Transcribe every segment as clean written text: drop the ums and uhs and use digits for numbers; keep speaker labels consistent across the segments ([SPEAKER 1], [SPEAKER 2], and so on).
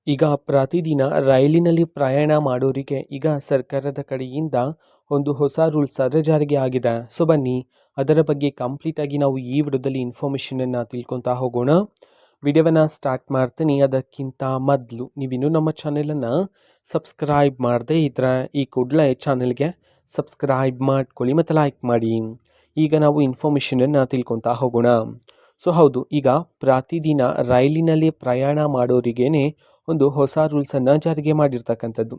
[SPEAKER 1] ಈಗ ಪ್ರತಿದಿನ ರೈಲಿನಲ್ಲಿ ಪ್ರಯಾಣ ಮಾಡೋರಿಗೆ ಈಗ ಸರ್ಕಾರದ ಕಡೆಯಿಂದ ಒಂದು ಹೊಸ ರೂಲ್ಸ್ ಜಾರಿಗೆ ಆಗಿದೆ. ಸೊ ಬನ್ನಿ ಅದರ ಬಗ್ಗೆ ಕಂಪ್ಲೀಟ್ ಆಗಿ ನಾವು ಈ ವಿಡಿಯೋದಲ್ಲಿ ಇನ್ಫಾರ್ಮೇಷನನ್ನು ತಿಳ್ಕೊತಾ ಹೋಗೋಣ. ವಿಡಿಯೋವನ್ನು ಸ್ಟಾರ್ಟ್ ಮಾಡ್ತೀನಿ. ಅದಕ್ಕಿಂತ ಮೊದಲು ನೀವಿನ್ನೂ ನಮ್ಮ ಚಾನೆಲನ್ನು ಸಬ್ಸ್ಕ್ರೈಬ್ ಮಾಡದೇ ಇದ್ರೆ ಈ ಕೂಡಲೇ ಚಾನೆಲ್ಗೆ ಸಬ್ಸ್ಕ್ರೈಬ್ ಮಾಡ್ಕೊಳ್ಳಿ ಮತ್ತು ಲೈಕ್ ಮಾಡಿ. ಈಗ ನಾವು ಇನ್ಫಾರ್ಮೇಷನನ್ನು ತಿಳ್ಕೊತಾ ಹೋಗೋಣ. ಸೊ ಹೌದು, ಈಗ ಪ್ರತಿದಿನ ರೈಲಿನಲ್ಲಿ ಪ್ರಯಾಣ ಮಾಡೋರಿಗೇನೆ ಒಂದು ಹೊಸ ರೂಲ್ಸನ್ನು ಜಾರಿಗೆ ಮಾಡಿರ್ತಕ್ಕಂಥದ್ದು.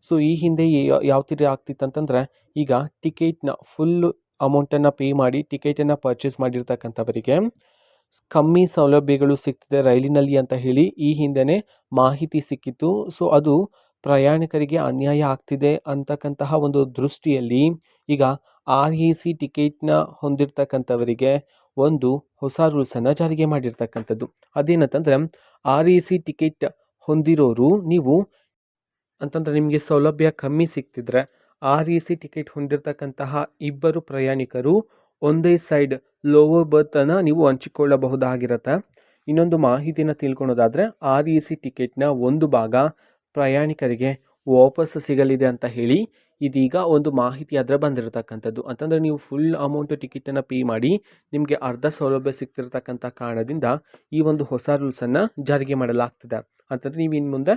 [SPEAKER 1] ಸೊ ಈ ಹಿಂದೆ ಯಾವ ಥರ ಆಗ್ತಿತ್ತು ಅಂತಂದರೆ, ಈಗ ಟಿಕೆಟ್ನ ಫುಲ್ ಅಮೌಂಟನ್ನು ಪೇ ಮಾಡಿ ಟಿಕೆಟನ್ನು ಪರ್ಚೇಸ್ ಮಾಡಿರ್ತಕ್ಕಂಥವರಿಗೆ ಕಮ್ಮಿ ಸೌಲಭ್ಯಗಳು ಸಿಗ್ತಿದೆ ರೈಲಿನಲ್ಲಿ ಅಂತ ಹೇಳಿ ಈ ಹಿಂದೆನೇ ಮಾಹಿತಿ ಸಿಕ್ಕಿತ್ತು. ಸೊ ಅದು ಪ್ರಯಾಣಿಕರಿಗೆ ಅನ್ಯಾಯ ಆಗ್ತಿದೆ ಅಂತಕ್ಕಂತಹ ಒಂದು ದೃಷ್ಟಿಯಲ್ಲಿ ಈಗ RAC ಟಿಕೆಟ್ನ ಹೊಂದಿರತಕ್ಕಂಥವರಿಗೆ ಒಂದು ಹೊಸ ರೂಲ್ಸನ್ನು ಜಾರಿಗೆ ಮಾಡಿರ್ತಕ್ಕಂಥದ್ದು. ಅದೇನಂತಂದರೆ, RAC ಟಿಕೆಟ್ ಹೊಂದಿರೋರು ನೀವು ಅಂತಂದರೆ ನಿಮಗೆ ಸೌಲಭ್ಯ ಕಮ್ಮಿ ಸಿಗ್ತಿದ್ರೆ RAC ಟಿಕೆಟ್ ಹೊಂದಿರತಕ್ಕಂತಹ ಇಬ್ಬರು ಪ್ರಯಾಣಿಕರು ಒಂದೇ ಸೈಡ್ ಲೋವರ್ ಬರ್ತನ್ನು ನೀವು ಹಂಚಿಕೊಳ್ಳಬಹುದಾಗಿರುತ್ತೆ. ಇನ್ನೊಂದು ಮಾಹಿತಿಯನ್ನು ತಿಳ್ಕೊಳೋದಾದರೆ, RAC ಟಿಕೆಟ್ನ ಒಂದು ಭಾಗ ಪ್ರಯಾಣಿಕರಿಗೆ ವಾಪಸ್ ಸಿಗಲಿದೆ ಅಂತ ಹೇಳಿ ಇದೀಗ ಒಂದು ಮಾಹಿತಿ ಆದರೆ ಬಂದಿರತಕ್ಕಂಥದ್ದು. ಅಂತಂದರೆ ನೀವು ಫುಲ್ ಅಮೌಂಟ್ ಟಿಕೆಟನ್ನು ಪೇ ಮಾಡಿ ನಿಮಗೆ ಅರ್ಧ ಸೌಲಭ್ಯ ಸಿಗ್ತಿರ್ತಕ್ಕಂಥ ಕಾರಣದಿಂದ ಈ ಒಂದು ಹೊಸ ರೂಲ್ಸನ್ನು ಜಾರಿಗೆ ಮಾಡಲಾಗ್ತಿದೆ. ಅಂತಂದರೆ ನೀವು ಇನ್ನು ಮುಂದೆ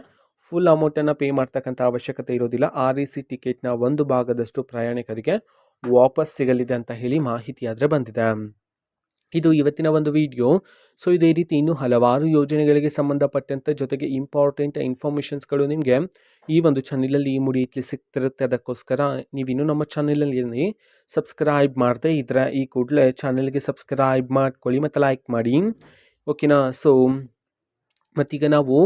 [SPEAKER 1] ಫುಲ್ ಅಮೌಂಟನ್ನು ಪೇ ಮಾಡ್ತಕ್ಕಂಥ ಅವಶ್ಯಕತೆ ಇರೋದಿಲ್ಲ. RAC ಟಿಕೆಟ್ನ ಒಂದು ಭಾಗದಷ್ಟು ಪ್ರಯಾಣಿಕರಿಗೆ ವಾಪಸ್ ಸಿಗಲಿದೆ ಅಂತ ಹೇಳಿ ಮಾಹಿತಿ ಆದರೆ ಬಂದಿದೆ. ಇದು ಇವತ್ತಿನ ಒಂದು ವಿಡಿಯೋ. ಸೊ ಇದೇ ರೀತಿ ಇನ್ನೂ ಹಲವಾರು ಯೋಜನೆಗಳಿಗೆ ಸಂಬಂಧಪಟ್ಟಂತೆ ಜೊತೆಗೆ ಇಂಪಾರ್ಟೆಂಟ್ ಇನ್ಫಾರ್ಮೇಷನ್ಸ್ಗಳು ನಿಮಗೆ ಈ ಒಂದು ಚಾನಲಲ್ಲಿ ಇಮಿಡಿಯೇಟ್ಲಿ ಸಿಗ್ತಿರುತ್ತೆ. ಅದಕ್ಕೋಸ್ಕರ ನೀವಿನ್ನೂ ನಮ್ಮ ಚಾನಲಲ್ಲಿ ಸಬ್ಸ್ಕ್ರೈಬ್ ಮಾಡದೇ ಇದ್ದರೆ ಈ ಕೂಡಲೇ ಚಾನಲ್ಗೆ ಸಬ್ಸ್ಕ್ರೈಬ್ ಮಾಡ್ಕೊಳ್ಳಿ ಮತ್ತು ಲೈಕ್ ಮಾಡಿ, ಓಕೆನಾ. ಸೊ ಮತ್ತೀಗ ನಾವು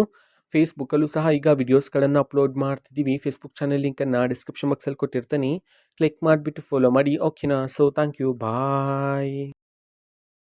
[SPEAKER 1] ಫೇಸ್ಬುಕ್ಕಲ್ಲೂ ಸಹ ಈಗ ವಿಡಿಯೋಸ್ಗಳನ್ನು ಅಪ್ಲೋಡ್ ಮಾಡ್ತಿದ್ದೀವಿ. ಫೇಸ್ಬುಕ್ ಚಾನಲ್ ಲಿಂಕನ್ನು ಡಿಸ್ಕ್ರಿಪ್ಷನ್ ಬಾಕ್ಸಲ್ಲಿ ಕೊಟ್ಟಿರ್ತೀನಿ, ಕ್ಲಿಕ್ ಮಾಡಿಬಿಟ್ಟು ಫಾಲೋ ಮಾಡಿ, ಓಕೆನಾ. So thank you, bye.